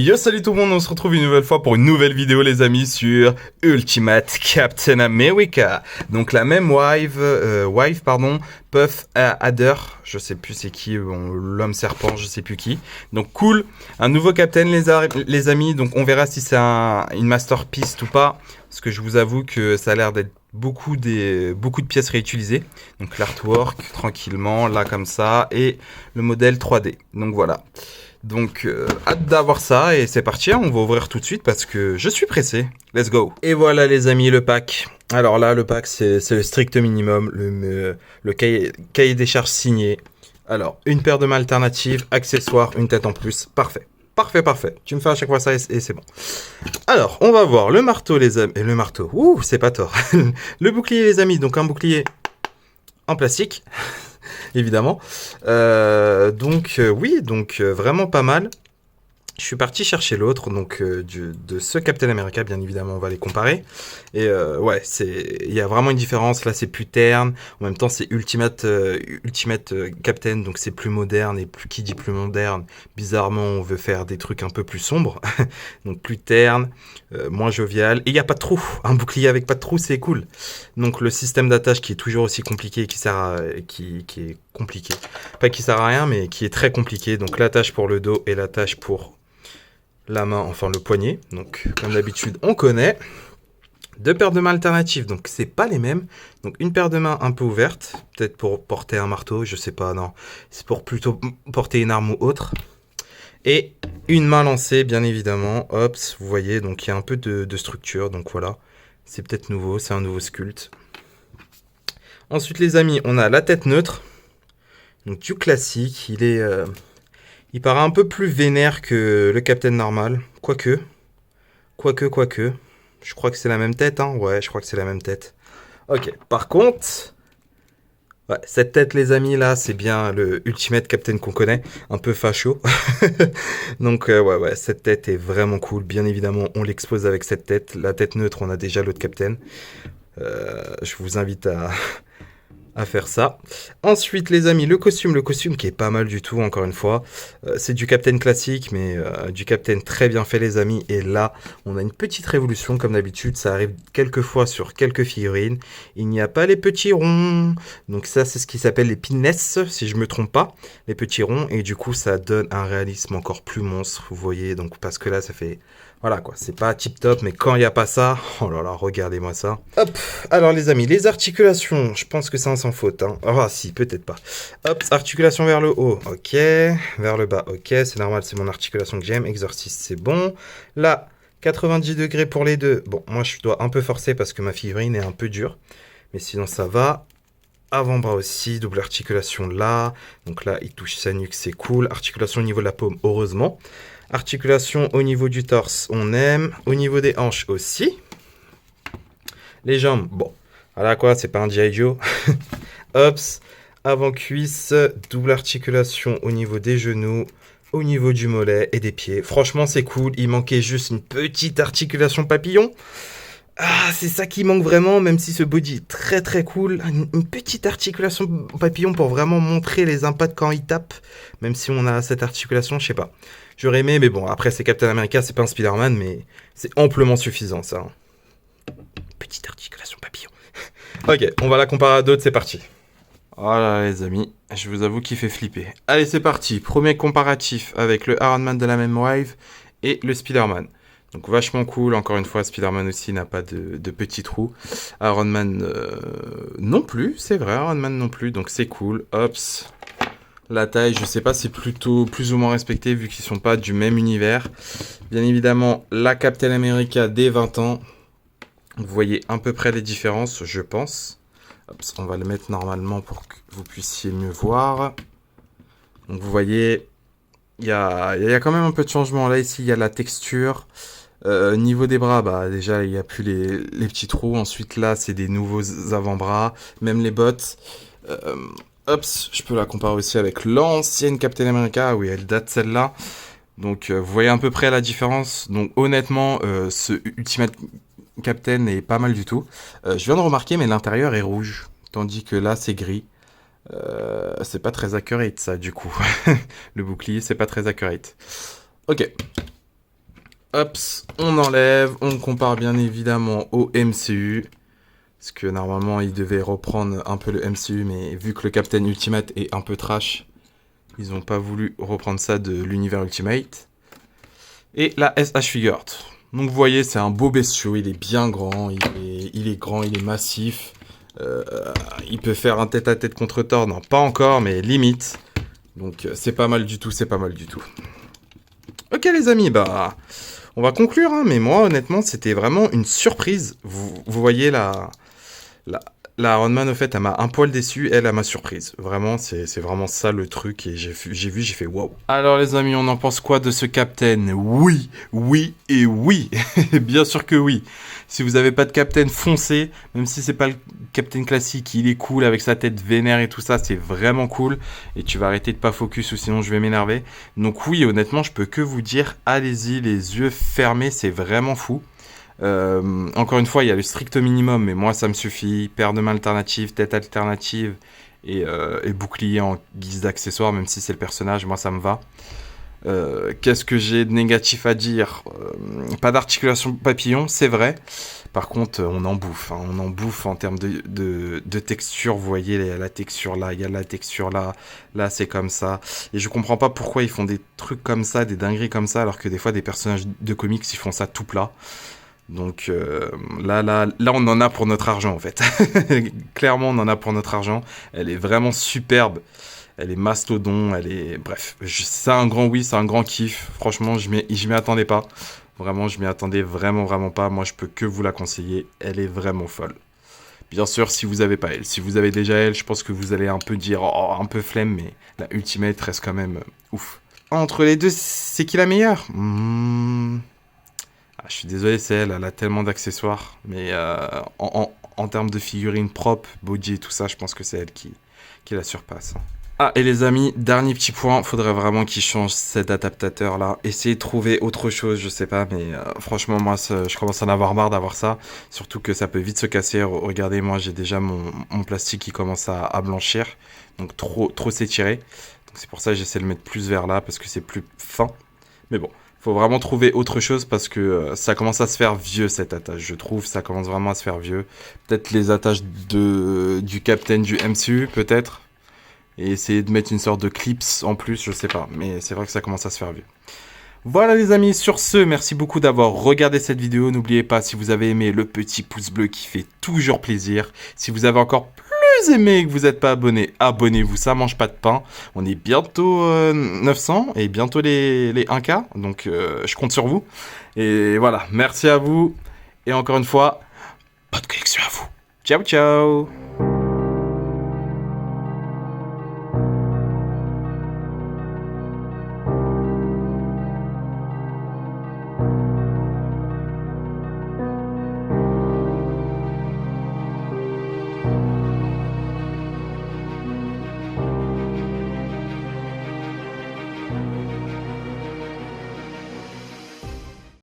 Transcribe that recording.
Yo, salut tout le monde, on se retrouve une nouvelle fois pour une nouvelle vidéo les amis sur Ultimate Captain America. Donc la même wife pardon, Puff Adder, je sais plus c'est qui, l'homme serpent, je sais plus qui. Donc cool, un nouveau Captain les amis, donc on verra si c'est une masterpiece ou pas. Parce que je vous avoue que ça a l'air d'être beaucoup de pièces réutilisées. Donc l'artwork tranquillement, là comme ça, et le modèle 3D. Donc voilà. Donc hâte d'avoir ça et c'est parti, on va ouvrir tout de suite parce que je suis pressé. Let's go. Et voilà les amis, le pack. Alors là, le pack c'est le strict minimum, le cahier des charges signé. Alors, une paire de mains alternatives, accessoires, une tête en plus, parfait. Parfait. Tu me fais à chaque fois ça et c'est bon. Alors, on va voir le marteau les amis. Et le marteau, c'est pas tort. Le bouclier les amis, donc un bouclier en plastique. Évidemment. Donc vraiment pas mal. Je suis parti chercher l'autre, donc de ce Captain America, bien évidemment, on va les comparer. Et ouais, il y a vraiment une différence. Là, c'est plus terne. En même temps, c'est Ultimate Captain, donc c'est plus moderne. Et qui dit plus moderne, bizarrement, on veut faire des trucs un peu plus sombres. Donc plus terne, moins jovial. Et il n'y a pas de trou. Un bouclier avec pas de trou, c'est cool. Donc le système d'attache qui est toujours aussi compliqué, qui est compliqué. Pas qui sert à rien, mais qui est très compliqué. Donc l'attache pour le dos et l'attache pour la main, enfin le poignet. Donc comme d'habitude, on connaît. Deux paires de mains alternatives, donc c'est pas les mêmes. Donc une paire de mains un peu ouverte, peut-être pour porter un marteau, je sais pas, non. C'est pour plutôt porter une arme ou autre. Et une main lancée, bien évidemment. Hop, vous voyez, donc il y a un peu de structure, donc voilà. C'est peut-être nouveau, c'est un nouveau sculpte. Ensuite les amis, on a la tête neutre. Donc du classique, il paraît un peu plus vénère que le Captain normal. Quoique. Je crois que c'est la même tête, hein. Ouais, je crois que c'est la même tête. Ok, par contre... Ouais, cette tête, les amis, là, c'est bien le Ultimate Captain qu'on connaît. Un peu facho. Donc, ouais, cette tête est vraiment cool. Bien évidemment, on l'expose avec cette tête. La tête neutre, on a déjà l'autre Captain. Je vous invite à faire ça. Ensuite les amis, le costume qui est pas mal du tout, encore une fois, c'est du Captain classique mais du Captain très bien fait les amis. Et là on a une petite révolution comme d'habitude, ça arrive quelques fois sur quelques figurines, il n'y a pas les petits ronds, donc ça c'est ce qui s'appelle les pines, si je me trompe pas, les petits ronds, et du coup ça donne un réalisme encore plus monstre, vous voyez, donc parce que là ça fait... Voilà quoi, c'est pas tip top, mais quand il n'y a pas ça, oh là là, regardez-moi ça. Hop, alors les amis, les articulations, je pense que c'est un sans faute. Hein. Ah si, peut-être pas. Hop, articulation vers le haut, ok. Vers le bas, ok, c'est normal, c'est mon articulation que j'aime. Exorciste, c'est bon. Là, 90 degrés pour les deux. Bon, moi je dois un peu forcer parce que ma figurine est un peu dure. Mais sinon ça va. Avant-bras aussi, double articulation là. Donc là, il touche sa nuque, c'est cool. Articulation au niveau de la paume, heureusement. Articulation au niveau du torse, on aime. Au niveau des hanches aussi. Les jambes, bon. Voilà quoi, c'est pas un G.I. Joe. Hops. Avant-cuisse, double articulation au niveau des genoux, au niveau du mollet et des pieds. Franchement, c'est cool. Il manquait juste une petite articulation papillon. Ah, c'est ça qui manque vraiment, même si ce body est très très cool. Une petite articulation papillon pour vraiment montrer les impacts quand il tape. Même si on a cette articulation, je sais pas. J'aurais aimé, mais bon, après c'est Captain America, c'est pas un Spider-Man, mais c'est amplement suffisant ça. Petite articulation papillon. Ok, on va la comparer à d'autres, c'est parti. Voilà les amis, je vous avoue qu'il fait flipper. Allez, c'est parti. Premier comparatif avec le Iron Man de la même wave et le Spider-Man. Donc vachement cool, encore une fois, Spider-Man aussi n'a pas de petits trous. Iron Man non plus, c'est vrai, Iron Man non plus, donc c'est cool. Hops. La taille, je sais pas, c'est plutôt plus ou moins respecté vu qu'ils sont pas du même univers. Bien évidemment, la Captain America des 20 ans. Vous voyez à peu près les différences, je pense. Hops, on va le mettre normalement pour que vous puissiez mieux voir. Donc vous voyez, il y a quand même un peu de changement. Là, ici, il y a la texture. Niveau des bras, bah déjà, il n'y a plus les petits trous. Ensuite, là, c'est des nouveaux avant-bras. Même les bottes. Hop, je peux la comparer aussi avec l'ancienne Captain America. Oui, elle date celle-là. Donc, vous voyez à peu près la différence. Donc, honnêtement, ce Ultimate Captain est pas mal du tout. Je viens de remarquer, mais l'intérieur est rouge. Tandis que là, c'est gris. C'est pas très accurate, ça, du coup. Le bouclier, c'est pas très accurate. Ok. Hop, on enlève, on compare bien évidemment au MCU. Parce que normalement, il devait reprendre un peu le MCU, mais vu que le Captain Ultimate est un peu trash, ils n'ont pas voulu reprendre ça de l'univers Ultimate. Et la SH Figure. Donc vous voyez, c'est un beau bestiau, il est bien grand, il est grand, il est massif. Il peut faire un tête-à-tête contre Thor, non pas encore, mais limite. Donc c'est pas mal du tout, c'est pas mal du tout. Ok les amis, bah on va conclure, hein, mais moi honnêtement c'était vraiment une surprise. Vous voyez la Iron Man, au fait, elle m'a un poil déçu, elle m'a surprise. Vraiment, c'est vraiment ça le truc, et j'ai fait wow. Alors les amis, on en pense quoi de ce Captain? Oui, oui et oui. Bien sûr que oui. Si vous avez pas de Captain, foncez. Même si c'est pas le Captain classique, il est cool avec sa tête vénère et tout ça, c'est vraiment cool. Et tu vas arrêter de pas focus ou sinon je vais m'énerver. Donc oui, honnêtement, je peux que vous dire, allez-y, les yeux fermés, c'est vraiment fou. Encore une fois, il y a le strict minimum, mais moi ça me suffit. Paire de main alternative, tête alternative et bouclier en guise d'accessoire, même si c'est le personnage, moi ça me va. Qu'est-ce que j'ai de négatif à dire? Pas d'articulation papillon, c'est vrai. Par contre, on en bouffe. Hein. On en bouffe en termes de texture. Vous voyez la texture là, il y a la texture là. Là, c'est comme ça. Et je comprends pas pourquoi ils font des trucs comme ça, des dingueries comme ça, alors que des fois, des personnages de comics, ils font ça tout plat. Donc là, on en a pour notre argent en fait. Clairement, on en a pour notre argent. Elle est vraiment superbe. Elle est mastodon. Elle est... Bref, c'est un grand oui, c'est un grand kiff. Franchement, je m'y attendais pas. Vraiment, je m'y attendais vraiment pas. Moi, je peux que vous la conseiller. Elle est vraiment folle. Bien sûr, si vous avez pas elle. Si vous avez déjà elle, je pense que vous allez un peu dire, oh, un peu flemme, mais la Ultimate reste quand même ouf. Entre les deux, c'est qui la meilleure? Je suis désolé, c'est elle, elle a tellement d'accessoires. Mais en termes de figurines propres, body et tout ça, je pense que c'est elle qui la surpasse. Ah, et les amis, dernier petit point, faudrait vraiment qu'ils changent cet adaptateur-là. Essayez de trouver autre chose, je sais pas, mais franchement, moi, je commence à en avoir marre d'avoir ça. Surtout que ça peut vite se casser. Regardez, moi, j'ai déjà mon plastique qui commence à blanchir. Donc, trop s'étirer. Donc, c'est pour ça que j'essaie de le mettre plus vers là, parce que c'est plus fin. Mais bon. Faut vraiment trouver autre chose parce que ça commence à se faire vieux cette attache, je trouve. Ça commence vraiment à se faire vieux. Peut-être les attaches du Captain du MCU, peut-être. Et essayer de mettre une sorte de clips en plus, je sais pas. Mais c'est vrai que ça commence à se faire vieux. Voilà les amis, sur ce, merci beaucoup d'avoir regardé cette vidéo. N'oubliez pas, si vous avez aimé, le petit pouce bleu qui fait toujours plaisir. Si vous avez encore plus aimé et que vous n'êtes pas abonné, abonnez-vous, ça mange pas de pain. On est bientôt 900 et bientôt les 1K, donc je compte sur vous. Et voilà, merci à vous. Et encore une fois, bonne collection à vous. Ciao, ciao.